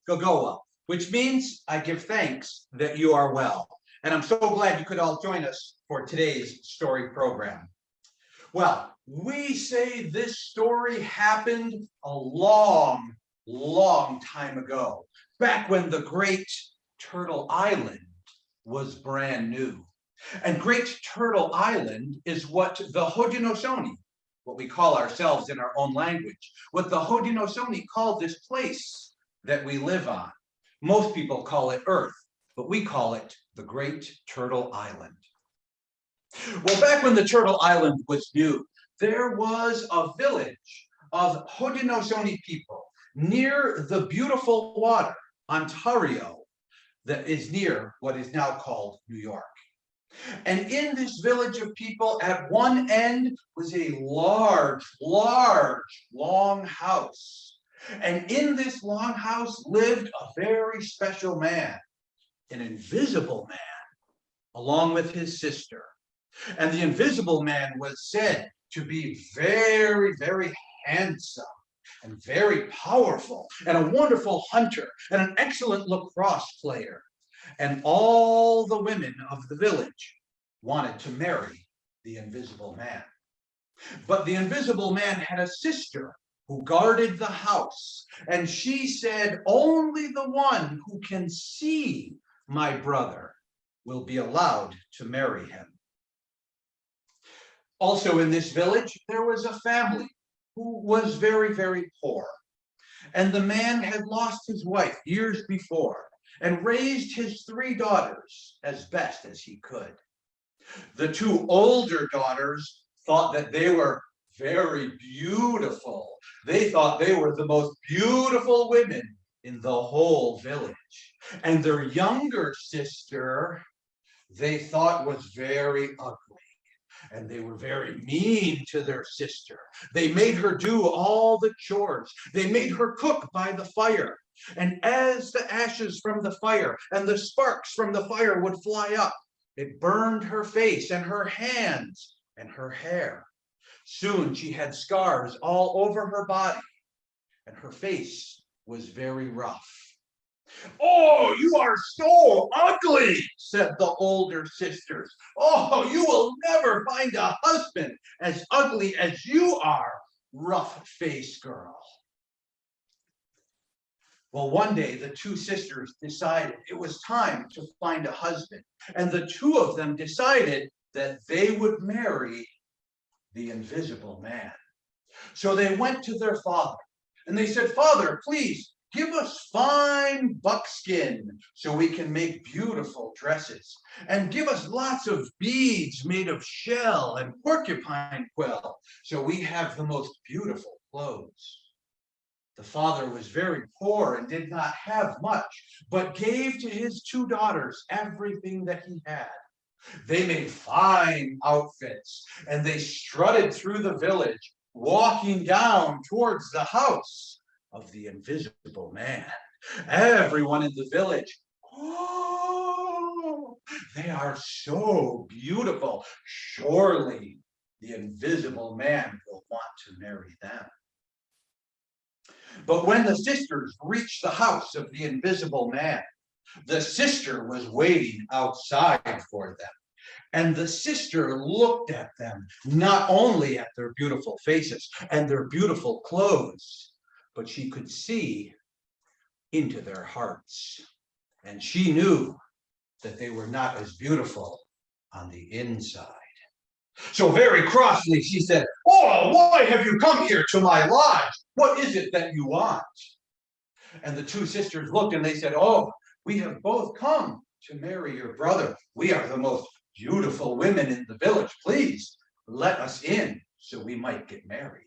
Gogoa, which means I give thanks that you are well. And I'm so glad you could all join us for today's story program. Well, we say this story happened a long, long time ago, back when the Great Turtle Island was brand new. And Great Turtle Island is what the Haudenosaunee, what we call ourselves in our own language, what the Haudenosaunee call this place that we live on. Most people call it Earth, but we call it the Great Turtle Island. Well, back when the Turtle Island was new, there was a village of Haudenosaunee people near the beautiful water, Ontario, that is near what is now called New York. And in this village of people, at one end was a large, long house. And in this long house lived a very special man, an invisible man, along with his sister. And the invisible man was said to be very, very handsome and very powerful and a wonderful hunter and an excellent lacrosse player. And all the women of the village wanted to marry the invisible man. But the invisible man had a sister who guarded the house, and she said, only the one who can see my brother will be allowed to marry him. Also in this village, there was a family who was very, very poor. And the man had lost his wife years before and raised his 3 daughters as best as he could. The 2 older daughters thought that they were very beautiful. They thought they were the most beautiful women in the whole village. And their younger sister, they thought was very ugly. And they were very mean to their sister. They made her do all the chores. They made her cook by the fire. And as the ashes from the fire and the sparks from the fire would fly up, it burned her face and her hands and her hair. Soon she had scars all over her body, and her face was very rough. Oh, you are so ugly, said the older sisters. Oh, you will never find a husband as ugly as you are, rough-faced girl. Well, one day the 2 sisters decided it was time to find a husband, and the 2 of them decided that they would marry the invisible man. So they went to their father, and they said, Father, please, give us fine buckskin so we can make beautiful dresses. And give us lots of beads made of shell and porcupine quill so we have the most beautiful clothes. The father was very poor and did not have much, but gave to his 2 daughters everything that he had. They made fine outfits, and they strutted through the village, walking down towards the house of the invisible man. Everyone in the village, oh, they are so beautiful. Surely the invisible man will want to marry them. But when the sisters reached the house of the invisible man, the sister was waiting outside for them. And the sister looked at them, not only at their beautiful faces and their beautiful clothes, but she could see into their hearts. And she knew that they were not as beautiful on the inside. So very crossly, she said, oh, why have you come here to my lodge? What is it that you want? And the 2 sisters looked and they said, oh, we have both come to marry your brother. We are the most beautiful women in the village. Please let us in so we might get married.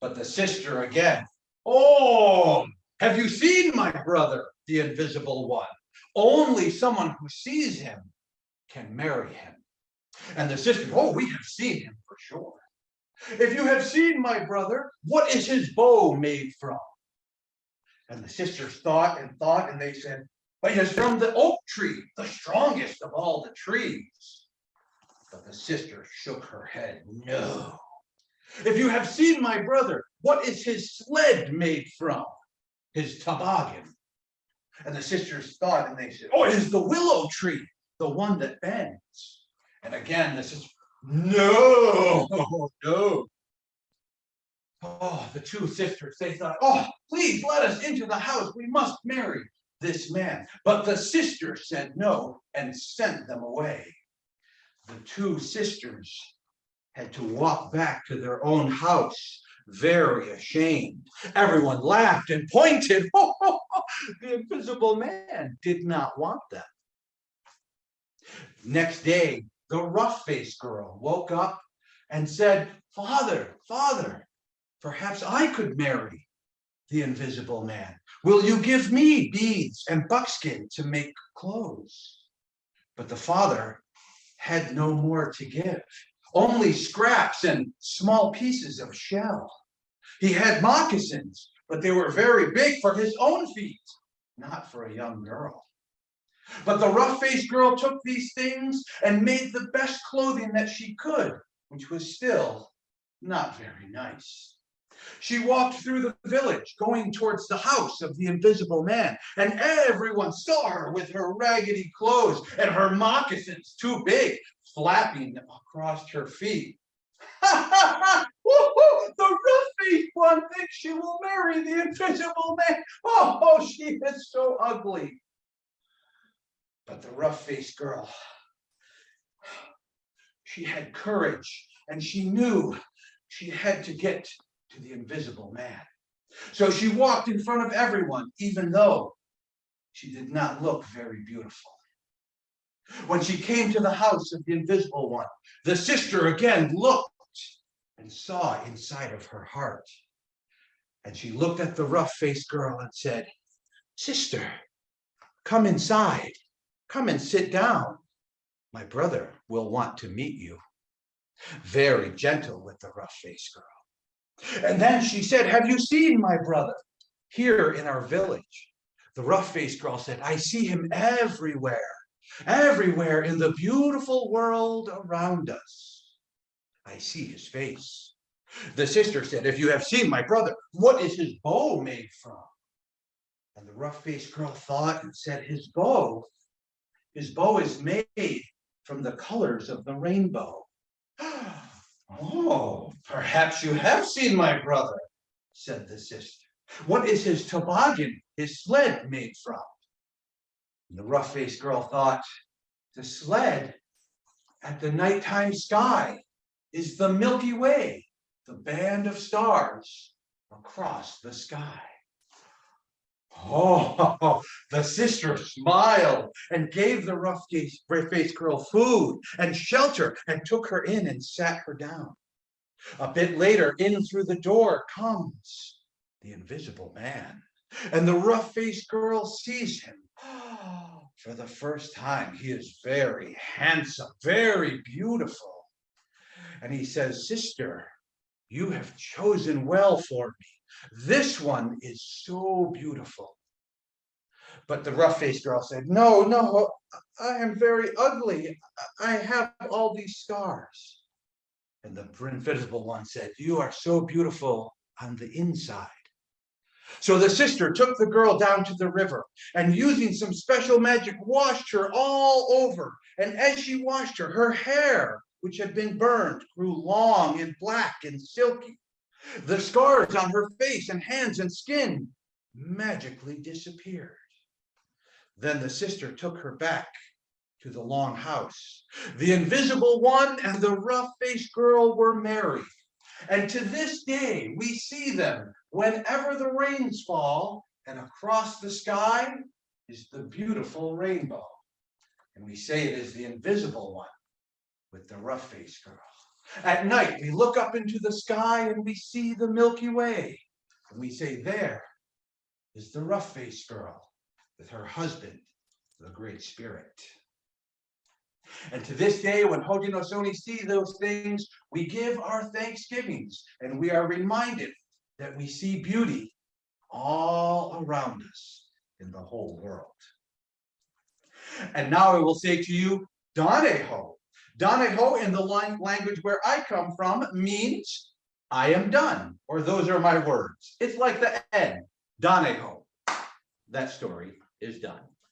But the sister again, oh, have you seen my brother, the invisible one? Only someone who sees him can marry him. And the sister, oh, we have seen him for sure. If you have seen my brother, what is his bow made from? And the sisters thought, and they said, but it is from the oak tree, the strongest of all the trees. But the sister shook her head, no. If you have seen my brother, what is his sled made from? his toboggan. And the sisters thought, and they said, oh, it is the willow tree, the one that bends. And again, this is, no, no. Oh, the two sisters, they thought, oh, please let us into the house. We must marry this man. But the sisters said no and sent them away. The two sisters had to walk back to their own house, very ashamed. Everyone laughed and pointed. The invisible man did not want them. Next day, the rough-faced girl woke up and said, Father, Father, perhaps I could marry the invisible man. Will you give me beads and buckskin to make clothes? But the father had no more to give, only scraps and small pieces of shell. He had moccasins, but they were very big for his own feet, not for a young girl. But the rough-faced girl took these things and made the best clothing that she could, which was still not very nice. She walked through the village, going towards the house of the invisible man, and everyone saw her with her raggedy clothes and her moccasins too big, flapping across her feet. The rough-faced one thinks she will marry the invisible man. Oh, she is so ugly. But the rough-faced girl, she had courage, and she knew she had to get to the invisible man. So she walked in front of everyone, even though she did not look very beautiful. When she came to the house of the invisible one, the sister again looked and saw inside of her heart. And she looked at the rough-faced girl and said, Sister, come inside. Come and sit down. My brother will want to meet you. Very gentle with the rough-faced girl. And then she said, have you seen my brother here in our village? The rough-faced girl said, I see him everywhere, everywhere in the beautiful world around us. I see his face. The sister said, if you have seen my brother, what is his bow made from? And the rough-faced girl thought and said, his bow is made from the colors of the rainbow. Oh, perhaps you have seen my brother, said the sister. What is his toboggan, his sled made from? And the rough-faced girl thought, the sled at the nighttime sky is the Milky Way, the band of stars across the sky. Oh, the sister smiled and gave the rough-faced girl food and shelter and took her in and sat her down. A bit later, in through the door comes the invisible man, and the rough-faced girl sees him. For the first time, he is very handsome, very beautiful. And he says, Sister, you have chosen well for me. This one is so beautiful. But the rough-faced girl said, no, I am very ugly. I have all these scars. And the invisible one said, you are so beautiful on the inside. So the sister took the girl down to the river and using some special magic washed her all over. And as she washed her, her hair, which had been burned, grew long and black and silky. The scars on her face and hands and skin magically disappeared. Then the sister took her back to the long house. The invisible one and the rough-faced girl were married. And to this day, we see them whenever the rains fall, and across the sky is the beautiful rainbow. And we say it is the invisible one with the rough-faced girl. At night, we look up into the sky and we see the Milky Way. And we say, there is the rough-faced girl with her husband, the Great Spirit. And to this day, when Haudenosaunee see those things, we give our thanksgivings, and we are reminded that we see beauty all around us in the whole world. And now I will say to you, Daneho. Daneho, in the language where I come from, means I am done, or those are my words. It's like the end, Daneho. that story is done.